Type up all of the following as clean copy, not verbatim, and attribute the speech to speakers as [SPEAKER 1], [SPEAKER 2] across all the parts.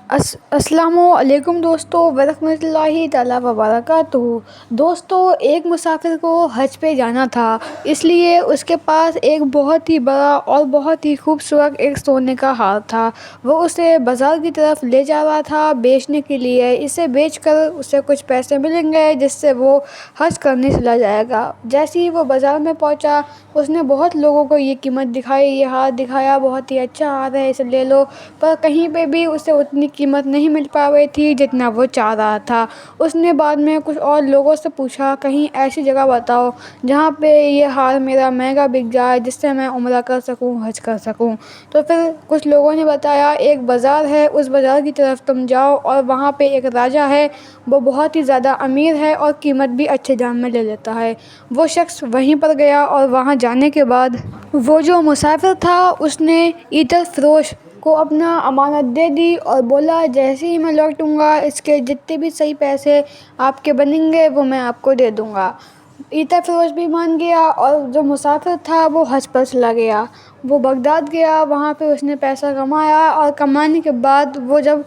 [SPEAKER 1] السلام علیکم دوستو ورحمۃ اللہ تعالیٰ وبرکاتہ۔ دوستو، ایک مسافر کو حج پہ جانا تھا، اس لیے اس کے پاس ایک بہت ہی بڑا اور بہت ہی خوبصورت ایک سونے کا ہار تھا۔ وہ اسے بازار کی طرف لے جا رہا تھا بیچنے کے لیے۔ اسے بیچ کر اسے کچھ پیسے ملیں گے جس سے وہ حج کرنے چلا جائے گا۔ جیسے ہی وہ بازار میں پہنچا، اس نے بہت لوگوں کو یہ قیمت دکھائی، یہ ہار دکھایا، بہت ہی اچھا ہار ہے، اسے لے لو، پر کہیں پہ بھی اسے اتنی قیمت نہیں مل پا رہی تھی جتنا وہ چاہ رہا تھا۔ اس نے بعد میں کچھ اور لوگوں سے پوچھا، کہیں ایسی جگہ بتاؤ جہاں پہ یہ ہار میرا مہنگا بک جائے، جس سے میں عمرہ کر سکوں، حج کر سکوں۔ تو پھر کچھ لوگوں نے بتایا، ایک بازار ہے، اس بازار کی طرف تم جاؤ اور وہاں پہ ایک راجا ہے، وہ بہت ہی زیادہ امیر ہے اور قیمت بھی اچھے دام میں لے لیتا ہے۔ وہ شخص وہیں پر گیا اور وہاں جانے کے بعد وہ جو مسافر تھا، اس نے عطر فروش کو اپنا امانت دے دی اور بولا، جیسے ہی میں لوٹوں گا اس کے جتنے بھی صحیح پیسے آپ کے بنیں گے وہ میں آپ کو دے دوں گا۔ عطر فروش بھی مان گیا اور جو مسافر تھا وہ حج پر چلا گیا۔ وہ بغداد گیا، وہاں پہ اس نے پیسہ کمایا اور کمانے کے بعد وہ جب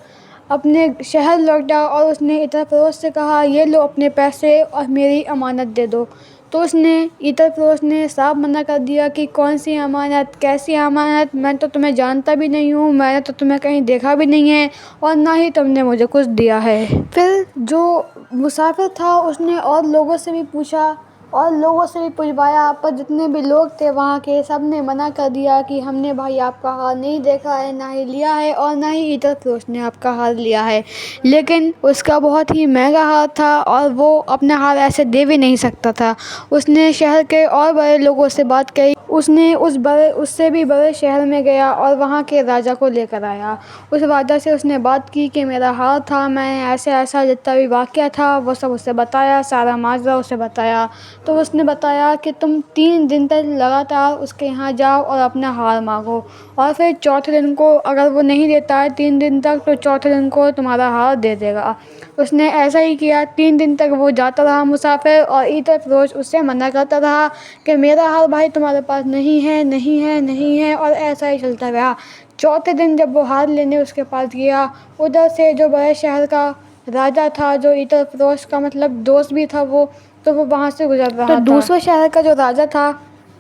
[SPEAKER 1] اپنے شہر لوٹا اور اس نے عطر فروش سے کہا، یہ لو اپنے پیسے اور میری امانت دے دو، تو اس نے عطر فروش نے صاف منع کر دیا کہ کون سی امانت، کیسی امانت، میں تو تمہیں جانتا بھی نہیں ہوں، میں نے تو تمہیں کہیں دیکھا بھی نہیں ہے اور نہ ہی تم نے مجھے کچھ دیا ہے۔ پھر جو مسافر تھا اس نے اور لوگوں سے بھی پوچھا اور لوگوں سے بھی پوچھوایا، پر جتنے بھی لوگ تھے وہاں کے سب نے منع کر دیا کہ ہم نے بھائی آپ کا ہار نہیں دیکھا ہے، نہ ہی لیا ہے، اور نہ ہی عطر فروش نے آپ کا ہار لیا ہے۔ لیکن اس کا بہت ہی مہنگا ہار تھا اور وہ اپنا ہار ایسے دے بھی نہیں سکتا تھا۔ اس نے شہر کے اور بڑے لوگوں سے بات کی، اس نے اس سے بھی بڑے شہر میں گیا اور وہاں کے راجا کو لے کر آیا۔ اس راجا سے اس نے بات کی کہ میرا ہار تھا، میں ایسا جتنا بھی واقعہ تھا وہ سب اسے بتایا، سارا ماجرا اسے بتایا۔ تو اس نے بتایا کہ تم 3 دن تک لگاتار اس کے یہاں جاؤ اور اپنا ہار مانگو، اور پھر چوتھے دن کو اگر وہ نہیں دیتا ہے 3 دن تک، تو چوتھے دن کو تمہارا ہار دے دے گا۔ اس نے ایسا ہی کیا، 3 دن تک وہ جاتا رہا مسافر، اور عطر فروش اس سے منع کرتا رہا کہ میرا ہار بھائی تمہارے پاس نہیں ہے، نہیں ہے، نہیں ہے، اور ایسا ہی چلتا رہا۔ چوتھے دن جب وہ ہار لینے اس کے پاس گیا، ادھر سے جو بڑے شہر کا راجا تھا، جو عطر فروش کا مطلب دوست بھی تھا، وہ وہاں سے گزر رہا تھا۔ تو دوسرے شہر کا جو راجا تھا،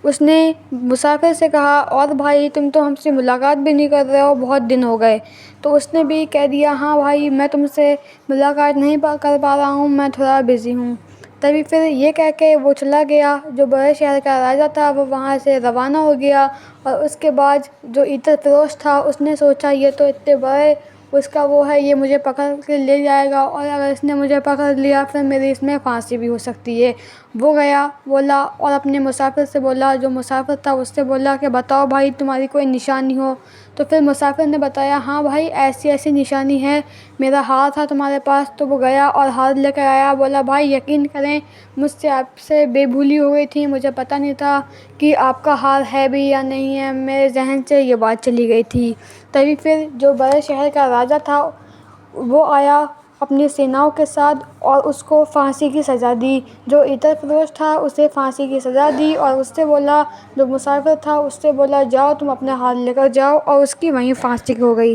[SPEAKER 1] اس نے مسافر سے کہا، اور بھائی تم تو ہم سے ملاقات بھی نہیں کر رہے ہو، بہت دن ہو گئے۔ تو اس نے بھی کہہ دیا، ہاں بھائی میں تم سے ملاقات نہیں کر پا رہا ہوں، میں تھوڑا بزی ہوں۔ تبھی پھر یہ کہہ کے وہ چلا گیا۔ جو بڑے شہر کا راجا تھا وہ وہاں سے روانہ ہو گیا، اور اس کے بعد جو عطر فروش تھا اس نے سوچا، یہ تو اتنے بڑے اس کا وہ ہے، یہ مجھے پکڑ کے لے جائے گا، اور اگر اس نے مجھے پکڑ لیا پھر میری اس میں پھانسی بھی ہو سکتی ہے۔ وہ گیا، بولا اور اپنے مسافر سے بولا، جو مسافر تھا اس سے بولا کہ بتاؤ بھائی تمہاری کوئی نشانی ہو۔ تو پھر مسافر نے بتایا، ہاں بھائی ایسی ایسی نشانی ہے، میرا ہار تھا تمہارے پاس۔ تو وہ گیا اور ہار لے کر آیا، بولا بھائی یقین کریں مجھ سے آپ سے بے بھولی ہو گئی تھی، مجھے پتہ نہیں تھا کہ آپ کا ہار ہے بھی یا نہیں ہے، میرے ذہن سے یہ بات چلی گئی تھی۔ تبھی پھر جو بڑے شہر کا راجا تھا وہ آیا اپنی سیناؤں کے ساتھ اور اس کو پھانسی کی سزا دی۔ جو عطر فروش تھا اسے پھانسی کی سزا دی، اور اس سے بولا، جو مسافر تھا اس سے بولا، جاؤ تم اپنا ہار لے کر جاؤ، اور اس کی وہیں پھانسی ہو گئی۔